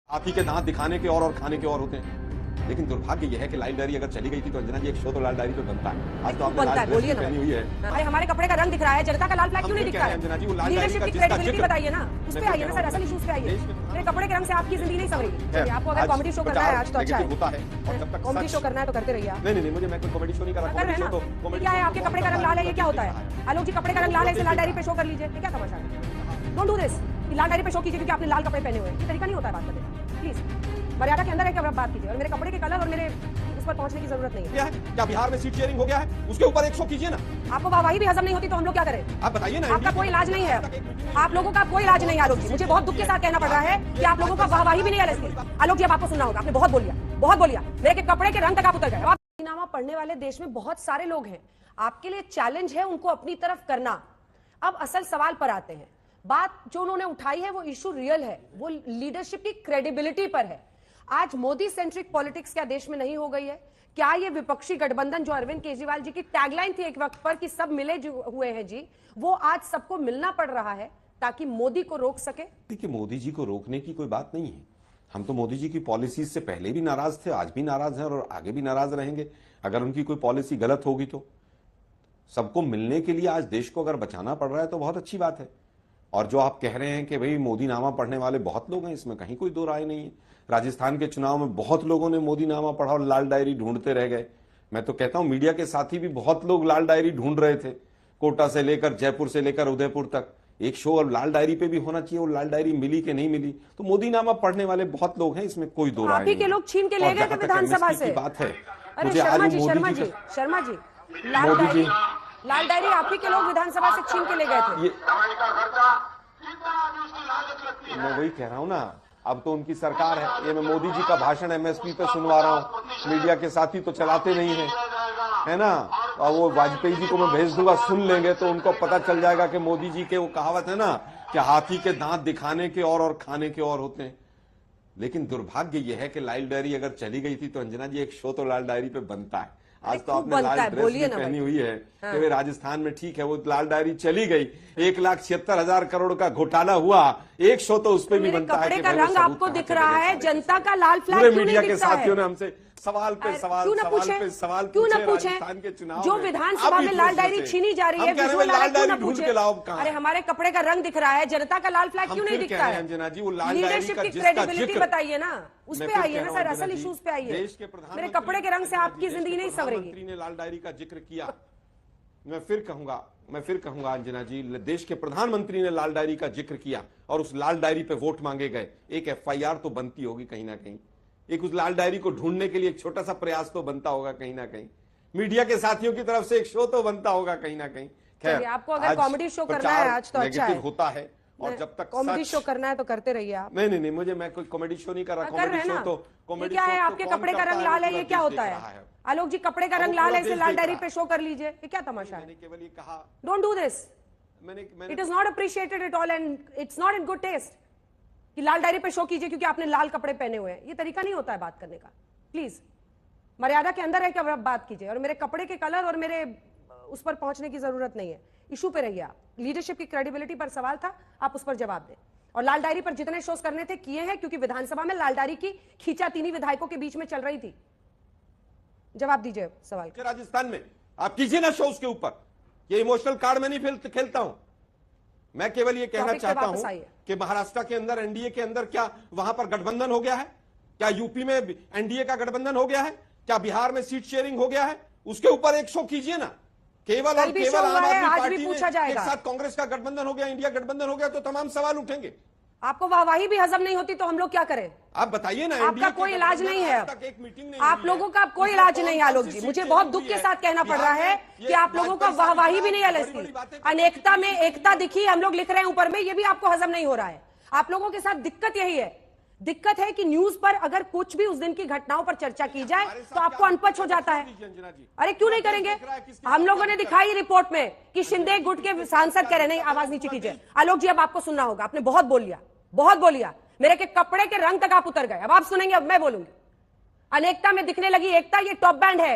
हाथी के दांत दिखाने के और खाने के और होते हैं। लेकिन दुर्भाग्य यह है कि लाल डायरी अगर चली गई थी तो अंजना जी एक शो तो लाल डायरी पे बनता है। आज तो आपने लाल ड्रेस पहनी हुई है। अरे हमारे कपड़े का रंग दिख रहा है, जनता का लाल फ्लैग क्यों नहीं दिखता है? अंजना जी वो लाल डायरी लीडरशिप का की जिसका क्रेडिबिलिटी जिक्र बताइए ना, उस पे आइए ना सर, असल इश्यूज पे आइए। मेरे कपड़े के रंग से आपकी जिंदगी नहीं संवरेगी। आपको अगर कॉमेडी शो करना है आज तो अच्छा है, होता है और जब तक कॉमेडी शो करना है तो करते रहिए आप। नहीं मुझे मैं कोई कॉमेडी शो नहीं कर रहा। कर रहे हैं ना, क्या है आपके कपड़े का रंग लाल है, ये क्या होता है? आलोक जी कपड़े का रंग लाल है, इसे लाल डायरी पे शो कर लीजिए, ये क्या तमाशा है? डोंट डू दिस कि लाल डायरी पे शो कीजिए क्योंकि आपने लाल कपड़े पहने हुए हैं, ये तरीका नहीं होता है बात करने का। प्लीज मर्यादा के अंदर है कि आप बात कीजिए और मेरे कपड़े के कलर और मेरे उस पर पहुंचने की जरूरत नहीं है। क्या बिहार में सीट शेयरिंग हो गया है? उसके ऊपर 100 कीजिए ना। आपको वाहवाही भी हजम नहीं होती तो हम लोग क्या करें? आप बताइए ना। आपका कोई इलाज नहीं है, आप लोगों का कोई इलाज नहीं है आलोक जी। मुझे बहुत दुख के साथ कहना पड़ रहा है कि आप लोगों का वाहवाही भी नहीं है। आलोक जी अब आपको सुनना होगा, आपने बहुत बोलिया, मेरे के कपड़े के रंग तक आप उतर गए। नामा पढ़ने वाले देश में बहुत सारे लोग हैं, आपके लिए चैलेंज है उनको अपनी तरफ करना। अब असल सवाल पर आते हैं। बात जो उन्होंने उठाई है वो इशू रियल है, वो लीडरशिप की क्रेडिबिलिटी पर है। आज मोदी सेंट्रिक पॉलिटिक्स क्या देश में नहीं हो गई है? क्या ये विपक्षी गठबंधन जो अरविंद केजरीवाल जी की टैगलाइन थी एक वक्त पर कि सब मिले हुए हैं जी, वो आज सबको मिलना पड़ रहा है ताकि मोदी को रोक सके? देखिए मोदी जी को रोकने की कोई बात नहीं है। हम तो मोदी जी की पॉलिसीज से पहले भी नाराज थे, आज भी नाराज हैं और आगे भी नाराज रहेंगे। अगर उनकी कोई पॉलिसी गलत होगी तो सबको मिलने के लिए आज देश को अगर बचाना पड़ रहा है तो बहुत अच्छी बात है। और जो आप कह रहे हैं कि भाई मोदी नामा पढ़ने वाले बहुत लोग हैं, इसमें कहीं कोई दो राय नहीं है। राजस्थान के चुनाव में बहुत लोगों ने मोदी नामा पढ़ा और लाल डायरी ढूंढते रह गए। मैं तो कहता हूं मीडिया के साथी भी बहुत लोग लाल डायरी ढूंढ रहे थे, कोटा से लेकर जयपुर से लेकर उदयपुर तक। एक शो और लाल डायरी पे भी होना चाहिए, और लाल डायरी मिली कि नहीं मिली। तो मोदी नामा पढ़ने वाले बहुत लोग हैं, इसमें कोई दो राय नहीं। के लोग छीन के ले गए थे विधानसभा से। बात है मुझे शर्मा जी लाल डायरी आप ही के लोग विधानसभा से छीन के ले गए थे। मैं वही कह रहा हूं ना, अब तो उनकी सरकार है। ये मैं मोदी जी का भाषण एमएसपी पे सुनवा रहा हूं, मीडिया के साथी तो चलाते नहीं है ना। और वो वाजपेयी जी को मैं भेज दूंगा, सुन लेंगे तो उनको पता चल जाएगा कि मोदी जी के वो कहावत है ना कि हाथी के दांत दिखाने के और खाने के और होते हैं। लेकिन दुर्भाग्य यह है कि लाल डायरी अगर चली गई थी तो अंजना जी एक शो तो लाल डायरी पे बनता है। आज तो आपने लाल ड्रेस भी पहनी हुई है कि वे राजस्थान में ठीक है, वो लाल डायरी चली गई, 1,76,000 करोड़ का घोटाला हुआ, एक शो तो उस पर भी बनता है। कपड़े का रंग आपको दिख रहा है, जनता का लाल फ्लैग क्यों नहीं मीडिया के दिखता है? साथियों ने हमसे सवाल पे सवाल क्यों न पूछे जो विधानसभा में लाल डायरी छीनी जा रही है, अरे हमारे कपड़े का रंग दिख रहा है, जनता का लाल फ्लैग क्यों नहीं दिखता है? अंजना जी वो लाल लीडरशिप की क्रेडिबिलिटी बताइए ना, उस पे आइए ना सर, असल इश्यूज पे आइए। मेरे कपड़े के रंग से आपकी जिंदगी नहीं संवरेगी। प्रधानमंत्री ने लाल डायरी का जिक्र किया, मैं फिर कहूंगा अंजना जी, देश के प्रधानमंत्री ने लाल डायरी का जिक्र किया और उस लाल डायरी पे वोट मांगे गए। एक एफआईआर तो बनती होगी कहीं ना कहीं, एक उस लाल डायरी को ढूंढने के लिए एक छोटा सा प्रयास तो बनता होगा कहीं ना कहीं, मीडिया के साथियों की तरफ से एक शो तो बनता होगा कहीं ना कहीं। खैर आपको अगर कॉमेडी शो करना है आज तो अच्छा है, होता है और जब तक कॉमेडी शो करना है तो करते रहिए आप। नहीं मुझे मैं कोई कॉमेडी शो नहीं कर रहा। कॉमेडी शो तो कॉमेडी क्या है? आपके कपड़े का रंग लाल है, ये क्या होता है? आलोक जी कपड़े का रंग लाल है, इसे लाल डायरी पे शो कर लीजिए, ये क्या तमाशा है? केवल ये कहा, don't do this, it is not appreciated at all and it's not in good taste कि लाल डायरी पे शो कीजिए क्योंकि आपने लाल कपड़े पहने हुए हैं। ये तरीका नहीं होता है बात करने का। प्लीज मर्यादा के अंदर है कि अब बात कीजिए और मेरे कपड़े के कलर और मेरे उस पर पहुंचने की जरूरत नहीं है। इशू पे रहिए आप। लीडरशिप की क्रेडिबिलिटी पर सवाल था, आप उस पर जवाब दें। और लाल डायरी पर जितने शोज करने थे किए हैं, क्योंकि विधानसभा में लाल डायरी की खींचातानी विधायकों के बीच में चल रही थी। जवाब दीजिए सवाल का। राजस्थान में आप कीजिए ना शोज के ऊपर, ये इमोशनल कार्ड में नहीं खेलता हूं मैं। केवल ये कहना चाहता हूं कि महाराष्ट्र के अंदर एनडीए के अंदर क्या वहां पर गठबंधन हो गया है? क्या यूपी में एनडीए का गठबंधन हो गया है? क्या बिहार में सीट शेयरिंग हो गया है? उसके ऊपर एक शो कीजिए ना। केवल और केवल आम आदमी पार्टी में एक साथ कांग्रेस का गठबंधन हो गया, इंडिया गठबंधन हो गया तो तमाम सवाल उठेंगे। आपको वाहवाही भी हजम नहीं होती तो हम लोग क्या करें? आप बताइए ना। आपका कोई इलाज नहीं है, आप लोगों का कोई इलाज नहीं है आलोक जी। मुझे बहुत दुख के साथ कहना पड़ रहा है कि आप लोगों का वाहवाही भी नहीं है। अनेकता में एकता दिखी, हम लोग लिख रहे हैं ऊपर में, ये भी आपको हजम नहीं हो रहा है। आप लोगों के साथ दिक्कत यही है, दिक्कत है कि न्यूज पर अगर कुछ भी उस दिन की घटनाओं पर चर्चा की जाए तो आपको अनपच हो जाता है। अरे क्यों नहीं करेंगे? हम लोगों ने दिखाई रिपोर्ट में कि शिंदे गुट के सांसद कह रहे नहीं, आवाज नीचे कीजिए। आलोक जी अब आपको सुनना होगा, आपने बहुत बोलिया, मेरे के कपड़े के रंग तक आप उतर गए। अब आप सुनेंगे, अब मैं बोलूंगी। अनेकता में दिखने लगी एकता, ये टॉप बैंड है।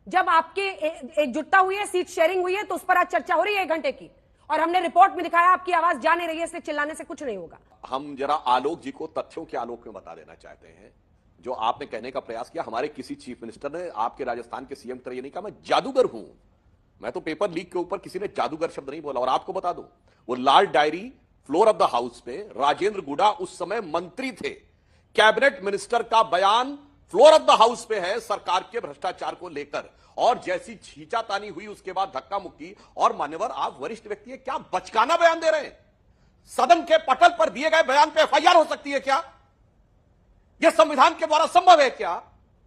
जब आपके एकजुटता हुई है, सीट शेयरिंग हुई है तो उस पर आज चर्चा हो रही है 1 घंटे की, और हमने रिपोर्ट में दिखाया आपकी आवाज जा नहीं रही है, इसलिए चिल्लाने से कुछ नहीं होगा। हम जरा आलोक जी को तथ्यों के आलोक में बता देना चाहते हैं। जो आपने कहने का प्रयास किया, हमारे किसी चीफ मिनिस्टर ने आपके राजस्थान के सीएम तरह ये नहीं कहा मैं जादूगर हूं। मैं तो पेपर लीक के ऊपर किसी ने जादूगर शब्द नहीं बोला। और आपको बता दूं, वो लाल diary floor of the house पे राजेंद्र गुडा उस समय मंत्री थे, कैबिनेट मिनिस्टर का बयान फ्लोर ऑफ द हाउस पे है सरकार के भ्रष्टाचार को लेकर। और जैसी छींचातानी हुई उसके बाद धक्का मुक्की। और मान्यवर आप वरिष्ठ व्यक्ति है, क्या बचकाना बयान दे रहे हैं? सदन के पटल पर दिए गए बयान पे एफआईआर हो सकती है क्या? यह संविधान के द्वारा संभव है क्या?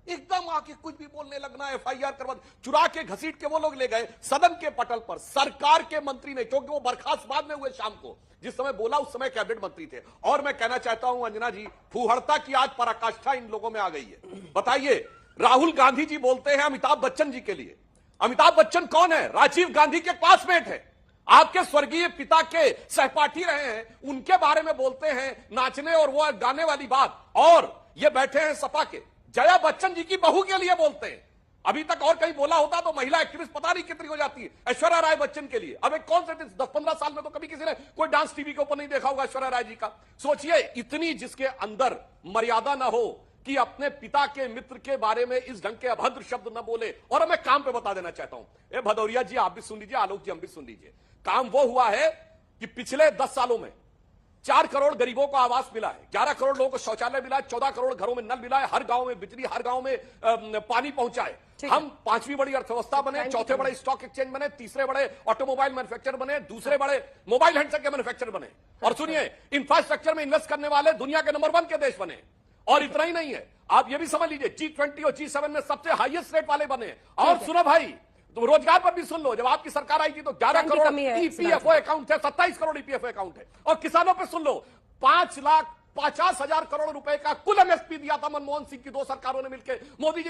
एकदम आके कुछ भी बोलने लगना, एफआईआर करवा, चुरा के घसीट के वो लोग ले गए सदन के पटल पर सरकार के मंत्री ने, क्योंकि वो बर्खास्त बाद में हुए शाम को, जिस समय बोला उस समय कैबिनेट मंत्री थे। और मैं कहना चाहता हूं अंजना जी, फूहड़ता की आज पराकाष्ठा इन लोगों में आ गई है। बताइए, राहुल गांधी जी बोलते हैं अमिताभ बच्चन जी के लिए। अमिताभ बच्चन कौन है? राजीव गांधी के क्लासमेट है, आपके स्वर्गीय पिता के सहपाठी रहे हैं, उनके बारे में बोलते हैं नाचने और वो गाने वाली बात। और ये बैठे हैं सपा के, जया बच्चन जी की बहू के लिए बोलते हैं। अभी तक और कहीं बोला होता तो महिला एक्टिविस्ट पता नहीं कितनी हो जाती है। ऐश्वर्या राय बच्चन के लिए अब एक कौन से 10-15 साल में तो कभी किसी ने कोई डांस टीवी के ऊपर नहीं देखा होगा ऐश्वर्या राय जी का। सोचिए, इतनी जिसके अंदर मर्यादा ना हो कि अपने पिता के मित्र के बारे में इस ढंग के अभद्र शब्द न बोले। और मैं काम पे बता देना चाहता हूं, ए भदौरिया जी आप भी सुन लीजिए, आलोक जी हम भी सुन लीजिए। काम वो हुआ है कि पिछले 10 सालों में 4 करोड़ गरीबों को आवास मिला है, 11 करोड़ लोगों को शौचालय मिला है, 14 करोड़ घरों में नल मिला है, हर गांव में बिजली, हर गांव में पानी पहुंचा है। हम 5वीं बड़ी अर्थव्यवस्था बने, चौथे बड़े स्टॉक एक्सचेंज बने, तीसरे बड़े ऑटोमोबाइल मैन्युफैक्चर बने, दूसरे बड़े मोबाइल हैंडसेट के मैन्युफैक्चर बने। और सुनिए, इंफ्रास्ट्रक्चर में इन्वेस्ट करने वाले दुनिया के नंबर 1 के देश बने। और इतना ही नहीं है, आप ये भी समझ लीजिए, G20 और G7 में सबसे हाईएस्ट रेट वाले बने। और सुनो भाई, तो रोजगार पर भी सुन लो, जब आपकी सरकार आई थी तो 11 करोड़ ईपीएफओ अकाउंट है, 27 करोड़ ईपीएफओ अकाउंट है। और किसानों पे सुन लो, 5,50,000 करोड़ रुपए का कुल एमएसपी दिया था मनमोहन सिंह की 2 सरकारों ने मिलकर। मोदी जी